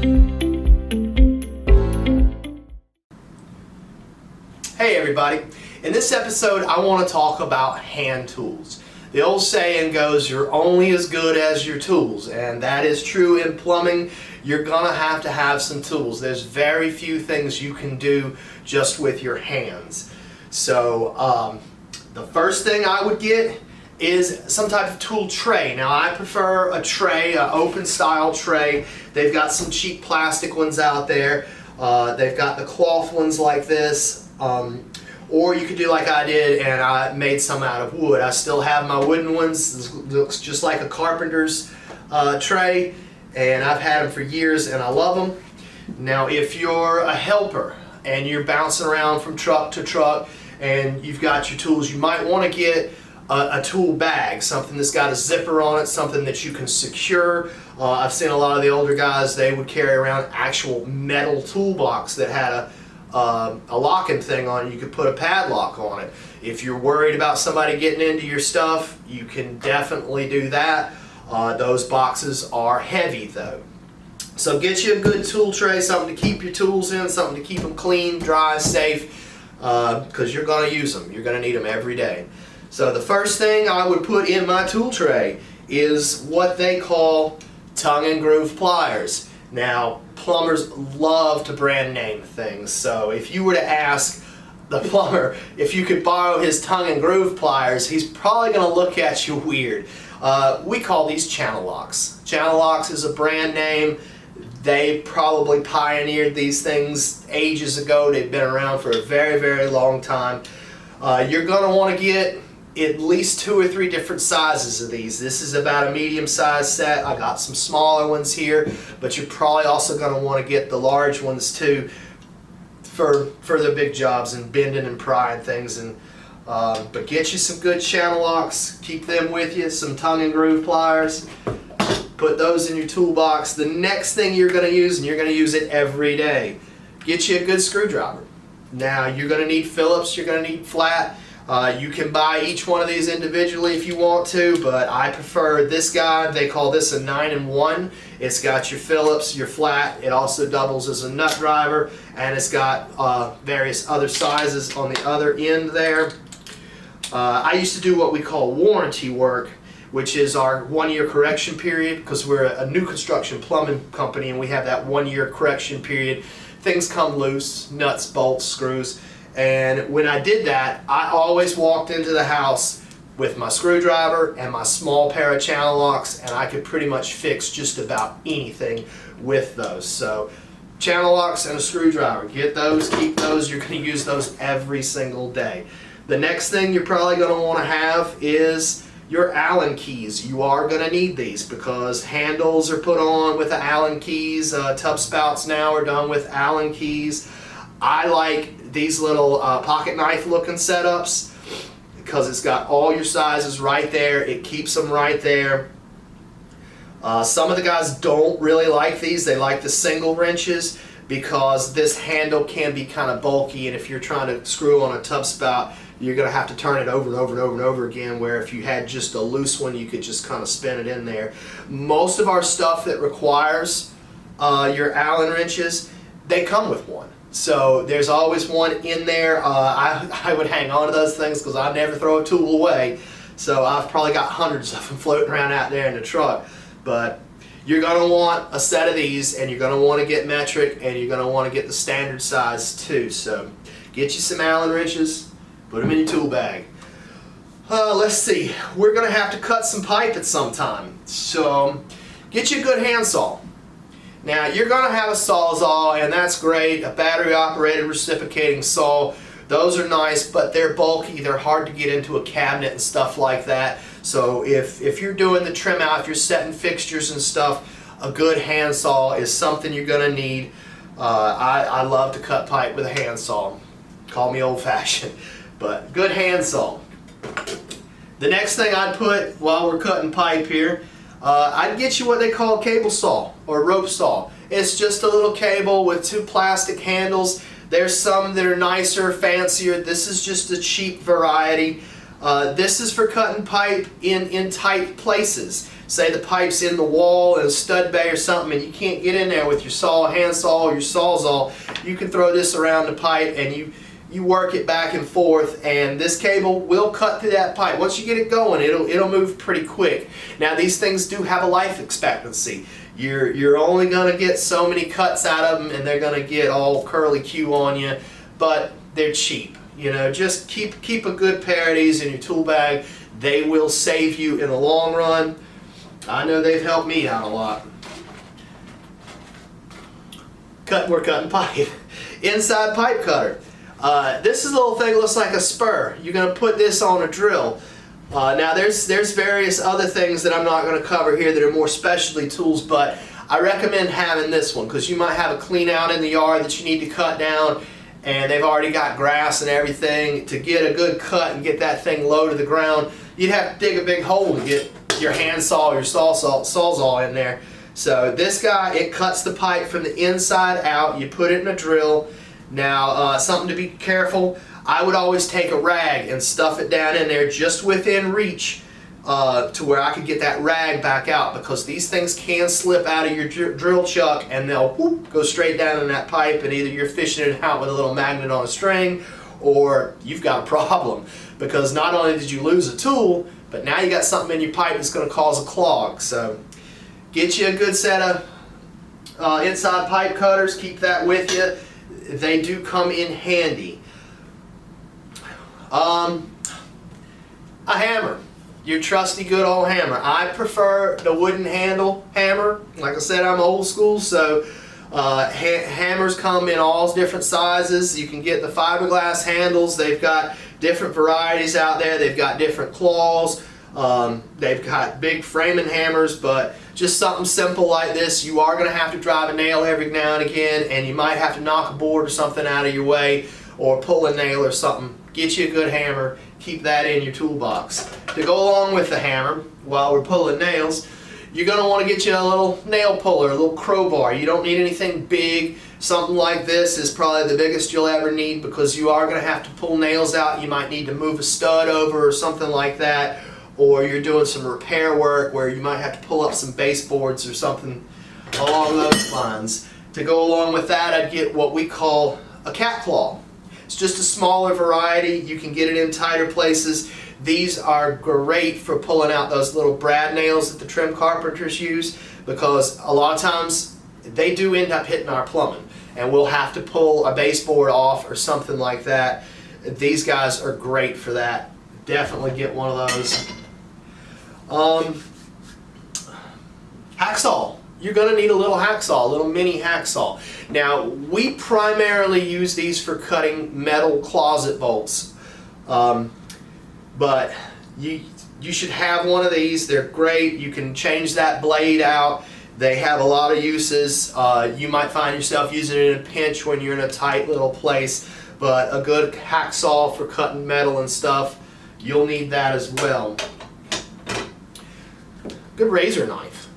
Hey everybody, in this episode I want to talk about hand tools. The old saying goes, you're only as good as your tools, and that is true in plumbing. You're gonna have to have some tools. There's very few things you can do just with your hands. So the first thing I would get is some type of tool tray. Now I prefer a tray, an open style tray. They've got some cheap plastic ones out there. They've got the cloth ones like this. Or you could do like I did and I made some out of wood. I still have my wooden ones. This looks just like a carpenter's tray, and I've had them for years and I love them. Now if you're a helper and you're bouncing around from truck to truck and you've got your tools, you might want to get a tool bag, something that's got a zipper on it, something that you can secure. I've seen a lot of the older guys, they would carry around actual metal toolbox that had a locking thing on it. You could put a padlock on it. If you're worried about somebody getting into your stuff, you can definitely do that. Those boxes are heavy though. So get you a good tool tray, something to keep your tools in, something to keep them clean, dry, safe, because you're going to use them. You're going to need them every day. So the first thing I would put in my tool tray is what they call tongue and groove pliers. Now, plumbers love to brand name things, so if you were to ask the plumber if you could borrow his tongue and groove pliers, he's probably going to look at you weird. We call these channel locks. Channel locks is a brand name. They probably pioneered these things ages ago. They've been around for a very, very long time. You're going to want to get at least 2 or 3 different sizes of these. This is about a medium-sized set. I got some smaller ones here, but you're probably also going to want to get the large ones too for the big jobs and bending and prying things. And but get you some good channel locks. Keep them with you. Some tongue and groove pliers. Put those in your toolbox. The next thing you're going to use, and you're going to use it every day, get you a good screwdriver. Now you're going to need Phillips. You're going to need flat. You can buy each one of these individually if you want to, but I prefer this guy. They call this a 9-in-1. It's got your Phillips, your flat. It also doubles as a nut driver, and it's got various other sizes on the other end there. I used to do what we call warranty work, which is our 1-year correction period, because we're a new construction plumbing company and we have that 1-year correction period. Things come loose, nuts, bolts, screws. And when I did that, I always walked into the house with my screwdriver and my small pair of channel locks, and I could pretty much fix just about anything with those. So channel locks and a screwdriver, get those, keep those. You're going to use those every single day. The next thing you're probably going to want to have is your Allen keys. You are going to need these because handles are put on with the Allen keys. Tub spouts now are done with Allen keys. I like these little pocket knife looking setups because it's got all your sizes right there. It keeps them right there. Some of the guys don't really like these. They like the single wrenches because this handle can be kind of bulky, and if you're trying to screw on a tub spout, you're going to have to turn it over and over and over and over again, where if you had just a loose one, you could just kind of spin it in there. Most of our stuff that requires your Allen wrenches, they come with one. So there's always one in there. I would hang on to those things because I never throw a tool away. So I've probably got hundreds of them floating around out there in the truck. But you're going to want a set of these, and you're going to want to get metric, and you're going to want to get the standard size too. So get you some Allen wrenches, put them in your tool bag. Let's see, we're going to have to cut some pipe at some time. So get you a good handsaw. Now you're going to have a Sawzall, and that's great, a battery operated reciprocating saw. Those are nice, but they're bulky, they're hard to get into a cabinet and stuff like that. So if you're doing the trim out, if you're setting fixtures and stuff, a good handsaw is something you're going to need. I love to cut pipe with a handsaw. Call me old-fashioned, but good handsaw. The next thing I'd put while we're cutting pipe here, I'd get you what they call a cable saw or rope saw. It's just a little cable with 2 plastic handles. There's some that are nicer, fancier. This is just a cheap variety. This is for cutting pipe in tight places. say the pipe's in the wall in a stud bay or something and you can't get in there with your saw, hand saw, or your sawzall, you can throw this around the pipe and you work it back and forth, and this cable will cut through that pipe. Once you get it going, it'll move pretty quick. Now these things do have a life expectancy. You're only going to get so many cuts out of them, and they're going to get all curly Q on you, but they're cheap. You know, just keep a good pair of these in your tool bag. They will save you in the long run. I know they've helped me out a lot. We're cutting pipe. Inside pipe cutter. This is a little thing that looks like a spur. You're going to put this on a drill. Now there's various other things that I'm not going to cover here that are more specialty tools, but I recommend having this one because you might have a clean out in the yard that you need to cut down, and they've already got grass and everything. To get a good cut and get that thing low to the ground, you'd have to dig a big hole to get your hand saw or your sawzall in there. So this guy, it cuts the pipe from the inside out. You put it in a drill. Now, something to be careful, I would always take a rag and stuff it down in there just within reach to where I could get that rag back out, because these things can slip out of your drill chuck and they'll whoop, go straight down in that pipe, and either you're fishing it out with a little magnet on a string or you've got a problem, because not only did you lose a tool, but now you got something in your pipe that's going to cause a clog. So get you a good set of inside pipe cutters, keep that with you. They do come in handy. A hammer, your trusty good old hammer. I prefer the wooden handle hammer. Like I said, I'm old school, so hammers come in all different sizes. You can get the fiberglass handles. They've got different varieties out there. They've got different claws. They've got big framing hammers, but just something simple like this, you are going to have to drive a nail every now and again, and you might have to knock a board or something out of your way or pull a nail or something. Get you a good hammer, keep that in your toolbox. To go along with the hammer, while we're pulling nails, you're going to want to get you a little nail puller, a little crowbar. You don't need anything big. Something like this is probably the biggest you'll ever need, because you are going to have to pull nails out. You might need to move a stud over or something like that, or you're doing some repair work where you might have to pull up some baseboards or something along those lines. To go along with that, I'd get what we call a cat claw. It's just a smaller variety. You can get it in tighter places. These are great for pulling out those little brad nails that the trim carpenters use, because a lot of times they do end up hitting our plumbing and we'll have to pull a baseboard off or something like that. These guys are great for that. Definitely get one of those. Hacksaw. You're going to need a little hacksaw, a little mini hacksaw. Now, we primarily use these for cutting metal closet bolts, but you should have one of these. They're great. You can change that blade out. They have a lot of uses. You might find yourself using it in a pinch when you're in a tight little place, but a good hacksaw for cutting metal and stuff, you'll need that as well. Good razor knife.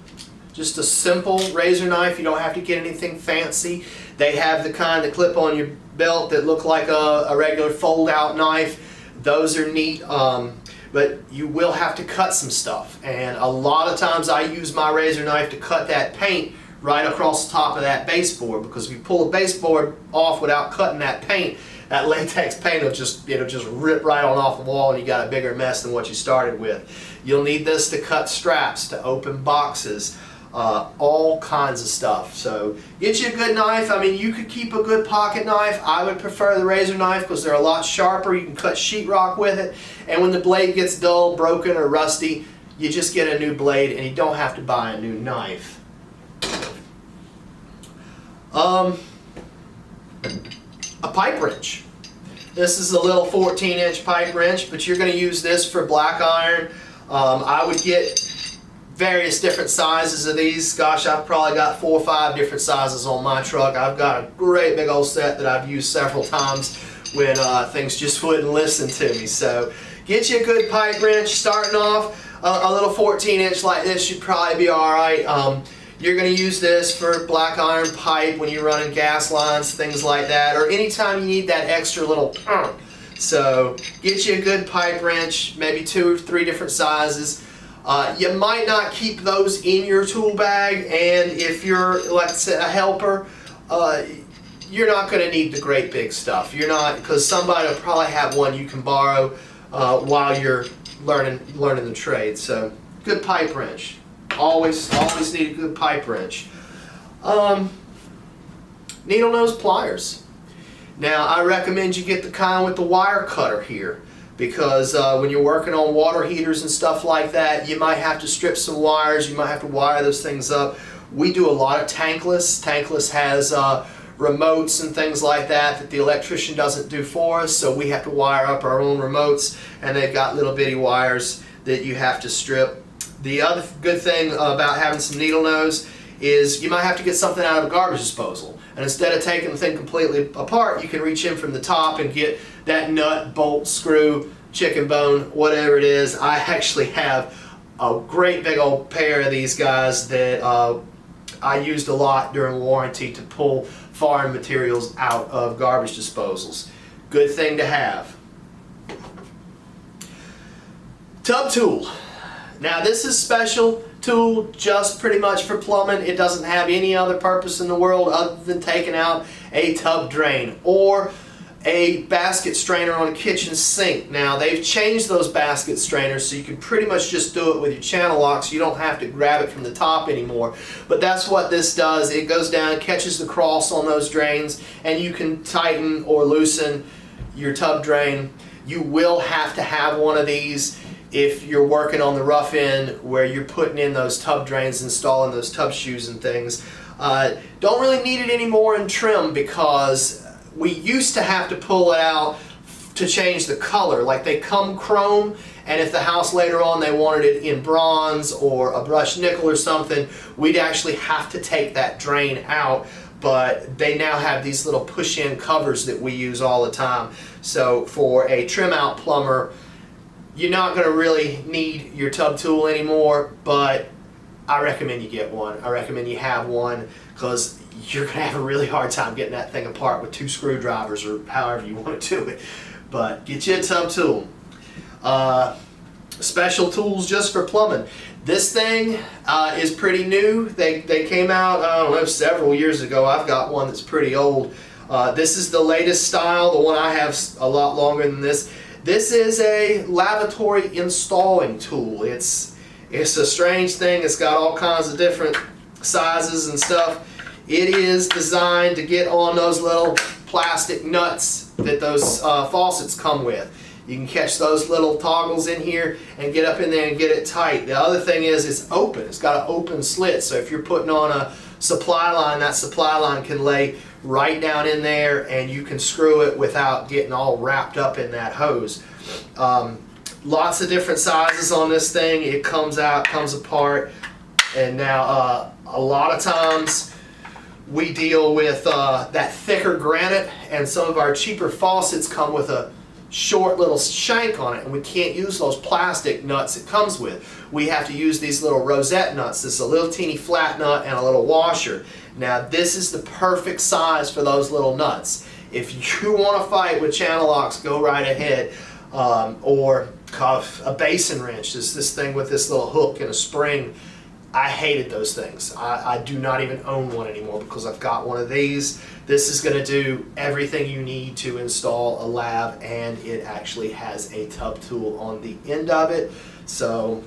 Just a simple razor knife. You don't have to get anything fancy. They have the kind that clip on your belt that look like a regular fold-out knife. Those are neat, but you will have to cut some stuff. And a lot of times I use my razor knife to cut that paint right across the top of that baseboard, because if you pull a baseboard off without cutting that paint, that latex paint will just rip right on off the wall, and you got a bigger mess than what you started with. You'll need this to cut straps, to open boxes, all kinds of stuff. So get you a good knife. I mean, you could keep a good pocket knife. I would prefer the razor knife because they're a lot sharper. You can cut sheetrock with it, and when the blade gets dull, broken, or rusty, you just get a new blade and you don't have to buy a new knife. A pipe wrench. This is a little 14-inch pipe wrench, but you're going to use this for black iron. I would get various different sizes of these. Gosh, I've probably got 4 or 5 different sizes on my truck. I've got a great big old set that I've used several times when things just wouldn't listen to me. So get you a good pipe wrench. Starting off, a little 14-inch like this should probably be alright. You're going to use this for black iron pipe when you're running gas lines, things like that, or anytime you need that extra little So get you a good pipe wrench, maybe 2 or 3 different sizes. You might not keep those in your tool bag, and if you're, like I said, a helper, you're not going to need the great big stuff. You're not, because somebody will probably have one you can borrow while you're learning the trade. So, good pipe wrench. Always need a good pipe wrench. Needle nose pliers. Now, I recommend you get the kind with the wire cutter here, because when you're working on water heaters and stuff like that, you might have to strip some wires, you might have to wire those things up. We do a lot of tankless. Tankless has remotes and things like that the electrician doesn't do for us, so we have to wire up our own remotes, and they've got little bitty wires that you have to strip. The other good thing about having some needle nose is you might have to get something out of a garbage disposal, and instead of taking the thing completely apart, you can reach in from the top and get that nut, bolt, screw, chicken bone, whatever it is. I actually have a great big old pair of these guys that I used a lot during warranty to pull foreign materials out of garbage disposals. Good thing to have. Tub tool. Now, this is special tool just pretty much for plumbing. It doesn't have any other purpose in the world other than taking out a tub drain or a basket strainer on a kitchen sink. Now, they've changed those basket strainers so you can pretty much just do it with your channel locks. You don't have to grab it from the top anymore. But that's what this does. It goes down, catches the cross on those drains, and you can tighten or loosen your tub drain. You will have to have one of these if you're working on the rough end where you're putting in those tub drains, installing those tub shoes and things. Don't really need it anymore in trim, because we used to have to pull it out to change the color. Like, they come chrome, and if the house later on they wanted it in bronze or a brushed nickel or something, we'd actually have to take that drain out. But they now have these little push-in covers that we use all the time. So for a trim out plumber, you're not going to really need your tub tool anymore, but I recommend you get one. I recommend you have one, because you're going to have a really hard time getting that thing apart with 2 screwdrivers or however you want to do it. But get you a tub tool. Special tools just for plumbing. This thing is pretty new. They came out, I don't know, several years ago. I've got one that's pretty old. This is the latest style. The one I have is a lot longer than this. This is a lavatory installing tool. It's a strange thing. It's got all kinds of different sizes and stuff. It is designed to get on those little plastic nuts that those faucets come with. You can catch those little toggles in here and get up in there and get it tight. The other thing is it's open. It's got an open slit, so if you're putting on a supply line, that supply line can lay right down in there and you can screw it without getting all wrapped up in that hose. Lots of different sizes on this thing. It comes out, comes apart, and now a lot of times we deal with that thicker granite, and some of our cheaper faucets come with a short little shank on it, and we can't use those plastic nuts it comes with. We have to use these little rosette nuts. This is a little teeny flat nut and a little washer. Now, this is the perfect size for those little nuts. If you want to fight with channel locks, go right ahead. Or a basin wrench. This thing with this little hook and a spring. I hated those things. I do not even own one anymore because I've got one of these. This is going to do everything you need to install a lav, and it actually has a tub tool on the end of it. So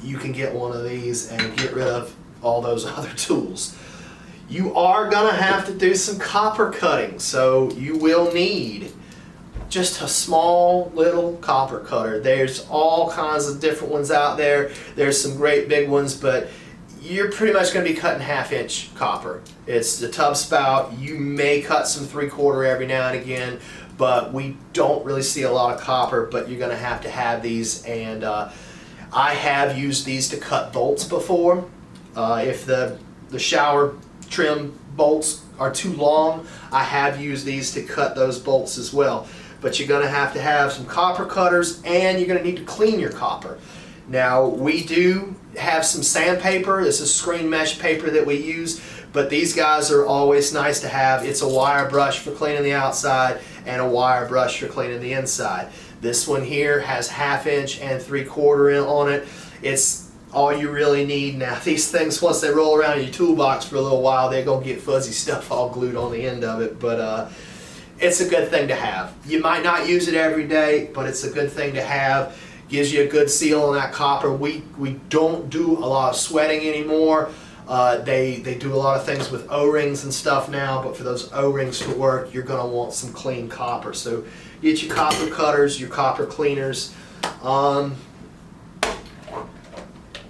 you can get one of these and get rid of all those other tools. You are going to have to do some copper cutting, so you will need just a small little copper cutter. There's all kinds of different ones out there. There's some great big ones, but you're pretty much going to be cutting 1/2-inch copper. It's the tub spout. You may cut some 3/4 every now and again, but we don't really see a lot of copper, but you're going to have these, and I have used these to cut bolts before. If the shower trim bolts are too long, I have used these to cut those bolts as well. But you're going to have some copper cutters, and you're going to need to clean your copper. Now, we do have some sandpaper. This is screen mesh paper that we use, but these guys are always nice to have. It's a wire brush for cleaning the outside and a wire brush for cleaning the inside. This one here has 1/2 inch and 3/4 on it, It's all you really need. Now these things, once they roll around in your toolbox for a little while, they're going to get fuzzy stuff all glued on the end of it, but it's a good thing to have. You might not use it every day, but it's a good thing to have. Gives you a good seal on that copper. We don't do a lot of sweating anymore. They do a lot of things with O-rings and stuff now, but for those O-rings to work, you're going to want some clean copper. So get your copper cutters, your copper cleaners.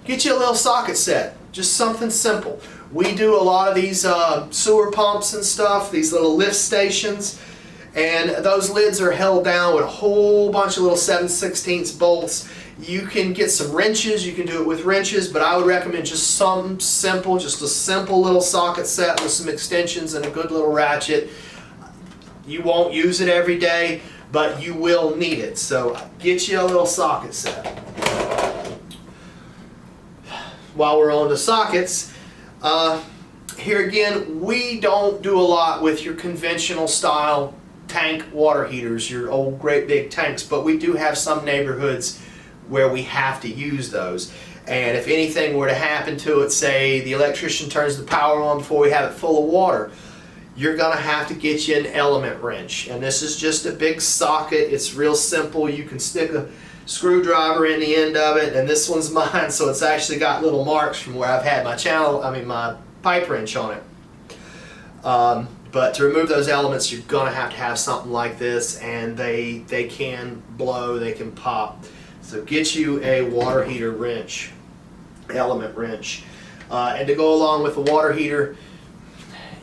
Get you a little socket set, just something simple. We do a lot of these sewer pumps and stuff, these little lift stations, and those lids are held down with a whole bunch of little 7/16 bolts. You can get some wrenches, you can do it with wrenches, but I would recommend just something simple, just a simple little socket set with some extensions and a good little ratchet. You won't use it every day, but you will need it, so get you a little socket set. While we're on the sockets, here again, we don't do a lot with your conventional style tank water heaters, your old great big tanks, but we do have some neighborhoods where we have to use those. And if anything were to happen to it, say the electrician turns the power on before we have it full of water, you're gonna have to get you an element wrench. And this is just a big socket. It's real simple. You can stick a screwdriver in the end of it, and this one's mine, so it's actually got little marks from where I've had my pipe wrench on it. But to remove those elements, you're gonna have to have something like this, and they can blow, they can pop. So get you a water heater wrench, element wrench. And to go along with the water heater,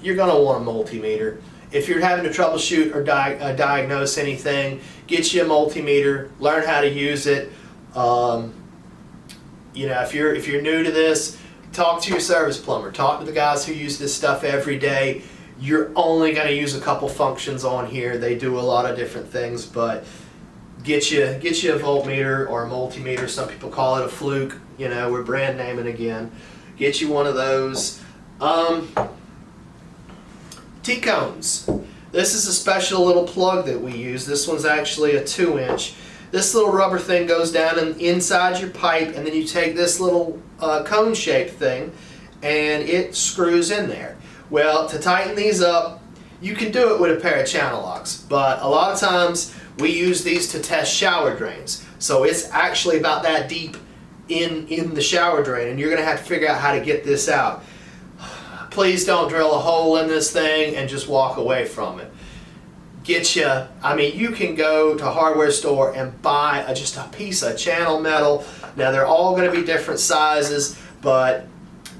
you're gonna want a multimeter. If you're having to troubleshoot or diagnose anything, get you a multimeter, learn how to use it. You know, if you're new to this, talk to your service plumber, talk to the guys who use this stuff every day. You're only going to use a couple functions on here. They do a lot of different things, but get you a voltmeter or a multimeter. Some people call it a fluke. You know, we're brand naming again. Get you one of those. T-cones. This is a special little plug that we use. This one's actually a 2-inch. This little rubber thing goes down inside your pipe, and then you take this little cone-shaped thing, and it screws in there. Well, to tighten these up, you can do it with a pair of channel locks, but a lot of times we use these to test shower drains. So it's actually about that deep in the shower drain, and you're going to have to figure out how to get this out. Please don't drill a hole in this thing and just walk away from it. You can go to a hardware store and buy just a piece of channel metal. Now they're all going to be different sizes, but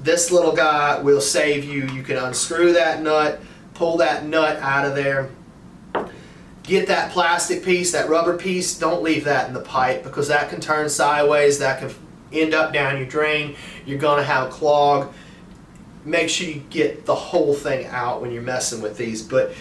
this little guy will save you. You can unscrew that nut, pull that nut out of there. Get that plastic piece, that rubber piece, don't leave that in the pipe because that can turn sideways, that can end up down your drain. You're going to have a clog. Make sure you get the whole thing out when you're messing with these. But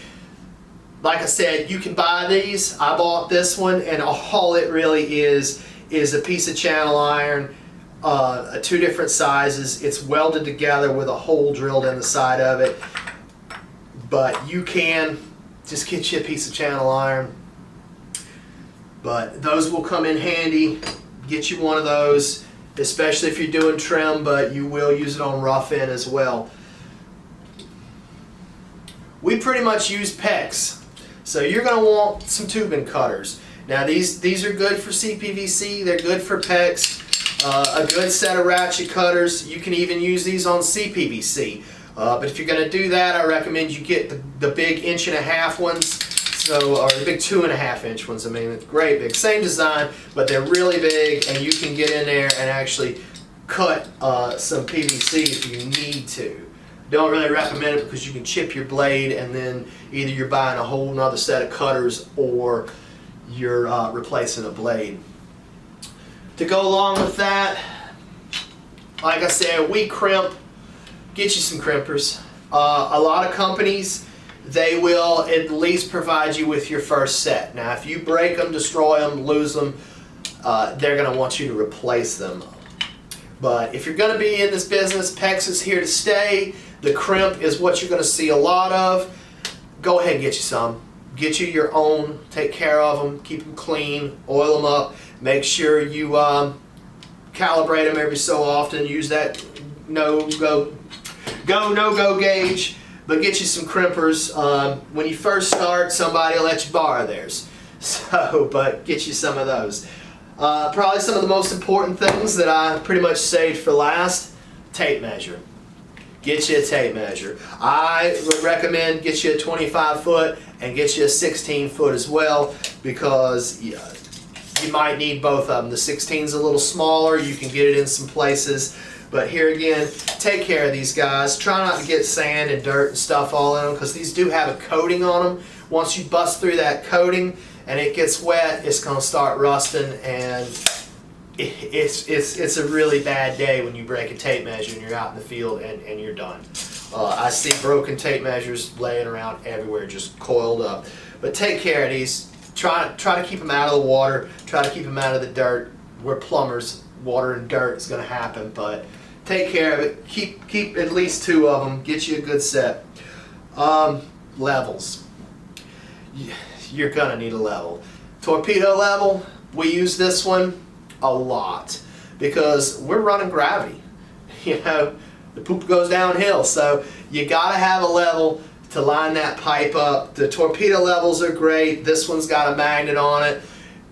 like I said, you can buy these. I bought this one, and all it really is a piece of channel iron, 2 different sizes. It's welded together with a hole drilled in the side of it. But you can just get you a piece of channel iron. But those will come in handy. Get you one of those, especially if you're doing trim, but you will use it on rough end as well. We pretty much use PEX. So you're going to want some tubing cutters. Now these are good for CPVC, they're good for PEX. A good set of ratchet cutters. You can even use these on CPVC. But if you're going to do that, I recommend you get the big 1.5-inch ones. Or the big 2.5-inch ones. I mean, it's great big. Same design, but they're really big, and you can get in there and actually cut some PVC if you need to. Don't really recommend it because you can chip your blade, and then either you're buying a whole nother set of cutters or you're replacing a blade. To go along with that, like I said, we crimp. Get you some crimpers. A lot of companies, they will at least provide you with your first set. Now if you break them, destroy them, lose them, they're going to want you to replace them. But if you're going to be in this business, PEX is here to stay. The crimp is what you're going to see a lot of. Go ahead and get you some. Get you your own. Take care of them. Keep them clean. Oil them up. Make sure you calibrate them every so often. Use that no-go gauge, but get you some crimpers. When you first start, somebody will let you borrow theirs. So, but get you some of those. Probably some of the most important things that I pretty much saved for last, tape measure. Get you a tape measure. I would recommend get you a 25 foot and get you a 16 foot as well, because you might need both of them. The 16 is a little smaller, you can get it in some places, but here again, take care of these guys. Try not to get sand and dirt and stuff all in them, because these do have a coating on them. Once you bust through that coating and it gets wet, it's going to start rusting, and it's a really bad day when you break a tape measure and you're out in the field and you're done. I see broken tape measures laying around everywhere, just coiled up. But take care of these. Try to keep them out of the water. Try to keep them out of the dirt. We're plumbers. Water and dirt is going to happen, but take care of it. Keep at least 2 of them. Get you a good set. Levels. You're going to need a level. Torpedo level. We use this one a lot because we're running gravity. You know, the poop goes downhill, so you gotta have a level to line that pipe up. The torpedo levels are great. This one's got a magnet on it.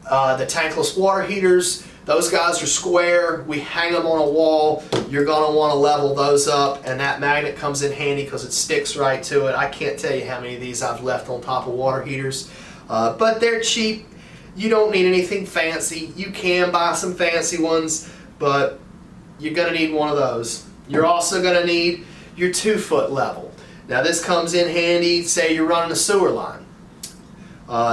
The tankless water heaters, those guys are square. We hang them on a wall. You're gonna want to level those up, and that magnet comes in handy because it sticks right to it. I can't tell you how many of these I've left on top of water heaters, but they're cheap. You don't need anything fancy. You can buy some fancy ones, but you're going to need one of those. You're also going to need your 2 foot level. Now this comes in handy, say you're running a sewer line.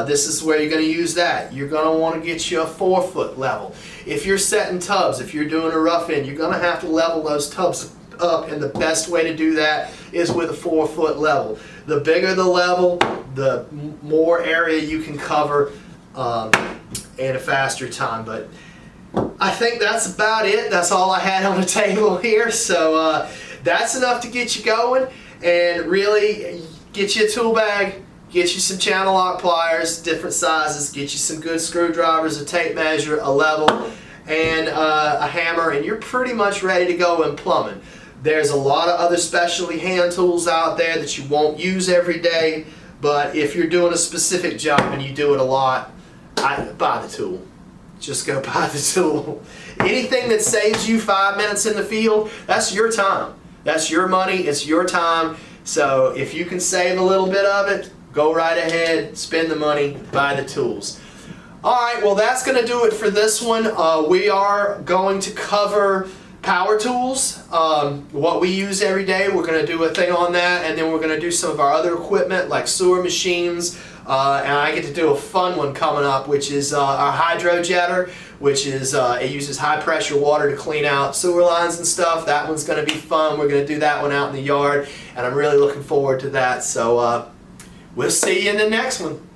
This is where you're going to use that. You're going to want to get you a 4 foot level. If you're setting tubs, if you're doing a rough end, you're going to have to level those tubs up, and the best way to do that is with a 4 foot level. The bigger the level, the more area you can cover in a faster time. But I think that's about it. That's all I had on the table here. So that's enough to get you going, and really get you a tool bag, get you some channel lock pliers, different sizes, get you some good screwdrivers, a tape measure, a level, and a hammer, and you're pretty much ready to go in plumbing. There's a lot of other specialty hand tools out there that you won't use every day, but if you're doing a specific job and you do it a lot, buy the tool. Just go buy the tool. Anything that saves you 5 minutes in the field, that's your time. That's your money, it's your time. So if you can save a little bit of it, go right ahead, spend the money, buy the tools. Alright, well that's going to do it for this one. We are going to cover power tools, what we use every day. We're going to do a thing on that, and then we're going to do some of our other equipment like sewer machines, and I get to do a fun one coming up, which is our hydro jetter, which is it uses high pressure water to clean out sewer lines and stuff. That one's going to be fun. We're going to do that one out in the yard, and I'm really looking forward to that. So we'll see you in the next one.